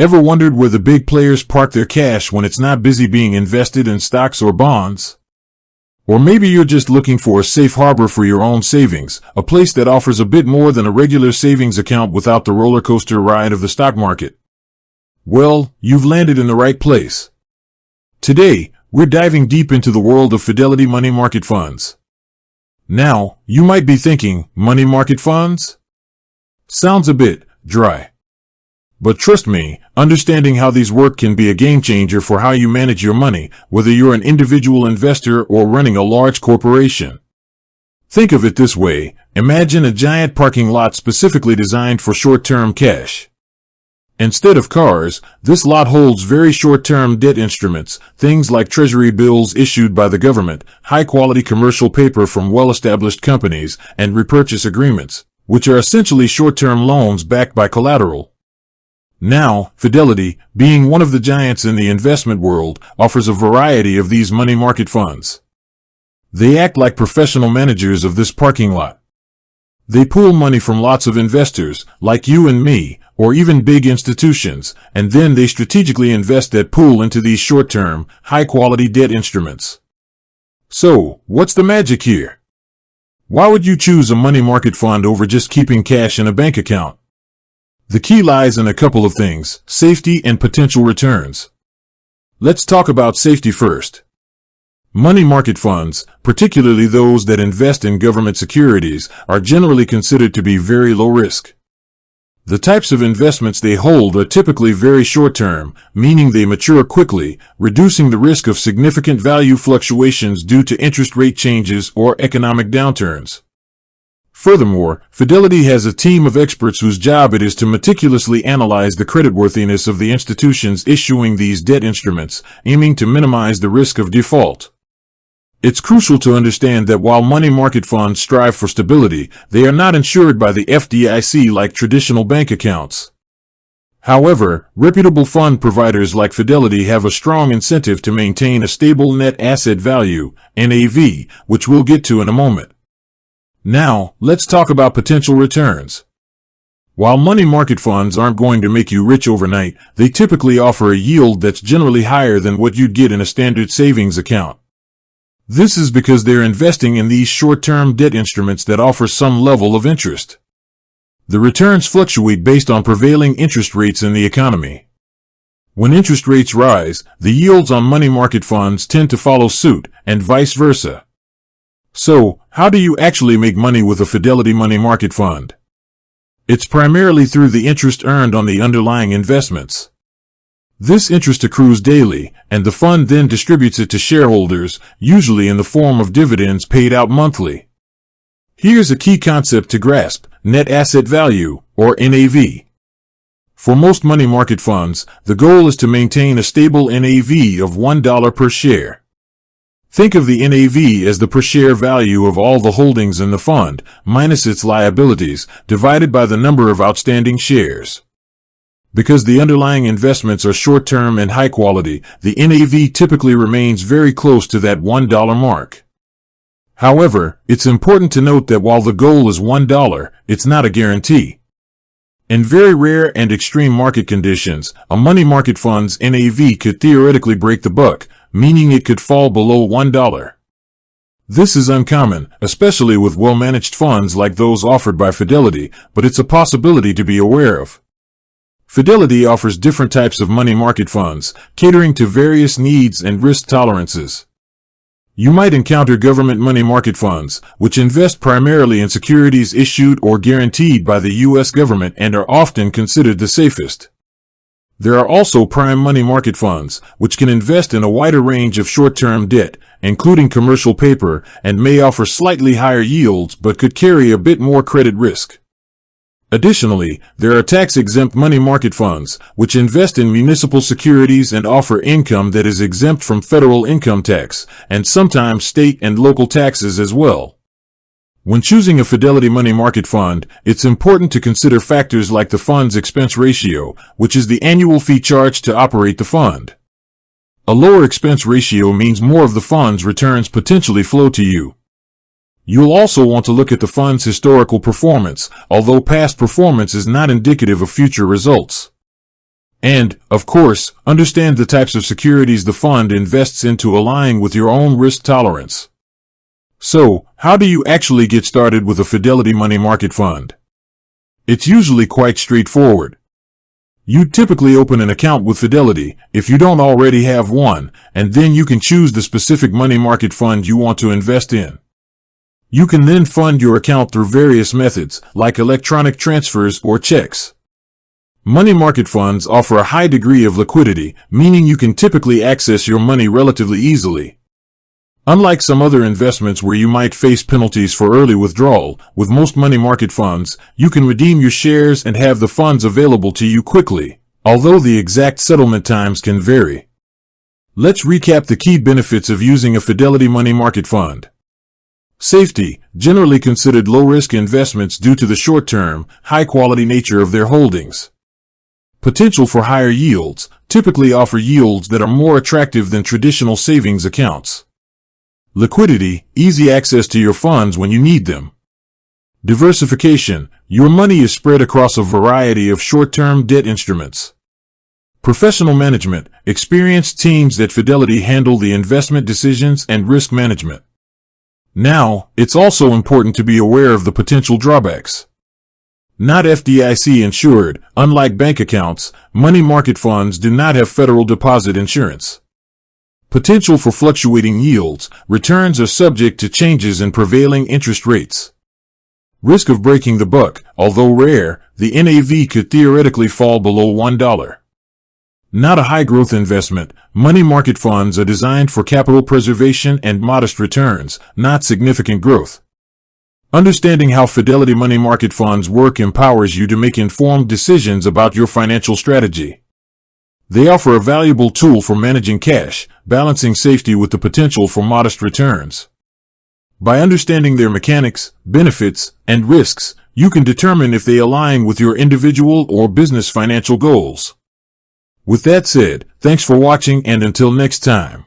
Ever wondered where the big players park their cash when it's not busy being invested in stocks or bonds? Or maybe you're just looking for a safe harbor for your own savings, a place that offers a bit more than a regular savings account without the roller coaster ride of the stock market. Well, you've landed in the right place. Today, we're diving deep into the world of Fidelity money market funds. Now, you might be thinking, money market funds? Sounds a bit dry. But trust me, understanding how these work can be a game changer for how you manage your money, whether you're an individual investor or running a large corporation. Think of it this way. Imagine a giant parking lot specifically designed for short-term cash. Instead of cars, this lot holds very short-term debt instruments, things like treasury bills issued by the government, high-quality commercial paper from well-established companies, and repurchase agreements, which are essentially short-term loans backed by collateral. Now, Fidelity, being one of the giants in the investment world, offers a variety of these money market funds. They act like professional managers of this parking lot. They pool money from lots of investors, like you and me, or even big institutions, and then they strategically invest that pool into these short-term, high-quality debt instruments. So, what's the magic here? Why would you choose a money market fund over just keeping cash in a bank account? The key lies in a couple of things: safety and potential returns. Let's talk about safety first. Money market funds, particularly those that invest in government securities, are generally considered to be very low risk. The types of investments they hold are typically very short-term, meaning they mature quickly, reducing the risk of significant value fluctuations due to interest rate changes or economic downturns. Furthermore, Fidelity has a team of experts whose job it is to meticulously analyze the creditworthiness of the institutions issuing these debt instruments, aiming to minimize the risk of default. It's crucial to understand that while money market funds strive for stability, they are not insured by the FDIC like traditional bank accounts. However, reputable fund providers like Fidelity have a strong incentive to maintain a stable net asset value, NAV, which we'll get to in a moment. Now, let's talk about potential returns. While money market funds aren't going to make you rich overnight, they typically offer a yield that's generally higher than what you'd get in a standard savings account. This is because they're investing in these short-term debt instruments that offer some level of interest. The returns fluctuate based on prevailing interest rates in the economy. When interest rates rise, the yields on money market funds tend to follow suit, and vice versa. So, how do you actually make money with a Fidelity money market fund? It's primarily through the interest earned on the underlying investments. This interest accrues daily, and the fund then distributes it to shareholders, usually in the form of dividends paid out monthly. Here's a key concept to grasp: net asset value, or NAV. For most money market funds, the goal is to maintain a stable NAV of $1 per share. Think of the NAV as the per share value of all the holdings in the fund, minus its liabilities, divided by the number of outstanding shares. Because the underlying investments are short-term and high quality, the NAV typically remains very close to that $1 mark. However, it's important to note that while the goal is $1, it's not a guarantee. In very rare and extreme market conditions, a money market fund's NAV could theoretically break the buck, meaning it could fall below $1. This is uncommon, especially with well-managed funds like those offered by Fidelity, but it's a possibility to be aware of. Fidelity offers different types of money market funds, catering to various needs and risk tolerances. You might encounter government money market funds, which invest primarily in securities issued or guaranteed by the U.S. government and are often considered the safest. There are also prime money market funds, which can invest in a wider range of short-term debt, including commercial paper, and may offer slightly higher yields but could carry a bit more credit risk. Additionally, there are tax-exempt money market funds, which invest in municipal securities and offer income that is exempt from federal income tax, and sometimes state and local taxes as well. When choosing a Fidelity money market fund, it's important to consider factors like the fund's expense ratio, which is the annual fee charged to operate the fund. A lower expense ratio means more of the fund's returns potentially flow to you. You'll also want to look at the fund's historical performance, although past performance is not indicative of future results. And, of course, understand the types of securities the fund invests in to align with your own risk tolerance. So, how do you actually get started with a Fidelity money market fund? It's usually quite straightforward. You typically open an account with Fidelity, if you don't already have one, and then you can choose the specific money market fund you want to invest in. You can then fund your account through various methods, like electronic transfers or checks. Money market funds offer a high degree of liquidity, meaning you can typically access your money relatively easily. Unlike some other investments where you might face penalties for early withdrawal, with most money market funds, you can redeem your shares and have the funds available to you quickly, although the exact settlement times can vary. Let's recap the key benefits of using a Fidelity money market fund. Safety, generally considered low-risk investments due to the short-term, high-quality nature of their holdings. Potential for higher yields, typically offer yields that are more attractive than traditional savings accounts. Liquidity, easy access to your funds when you need them. Diversification, your money is spread across a variety of short-term debt instruments. Professional management, experienced teams at Fidelity handle the investment decisions and risk management. Now, it's also important to be aware of the potential drawbacks. Not FDIC insured, unlike bank accounts, money market funds do not have federal deposit insurance. Potential for fluctuating yields, returns are subject to changes in prevailing interest rates. Risk of breaking the buck, although rare, the NAV could theoretically fall below $1. Not a high-growth investment, money market funds are designed for capital preservation and modest returns, not significant growth. Understanding how Fidelity money market funds work empowers you to make informed decisions about your financial strategy. They offer a valuable tool for managing cash, balancing safety with the potential for modest returns. By understanding their mechanics, benefits, and risks, you can determine if they align with your individual or business financial goals. With that said, thanks for watching, and until next time.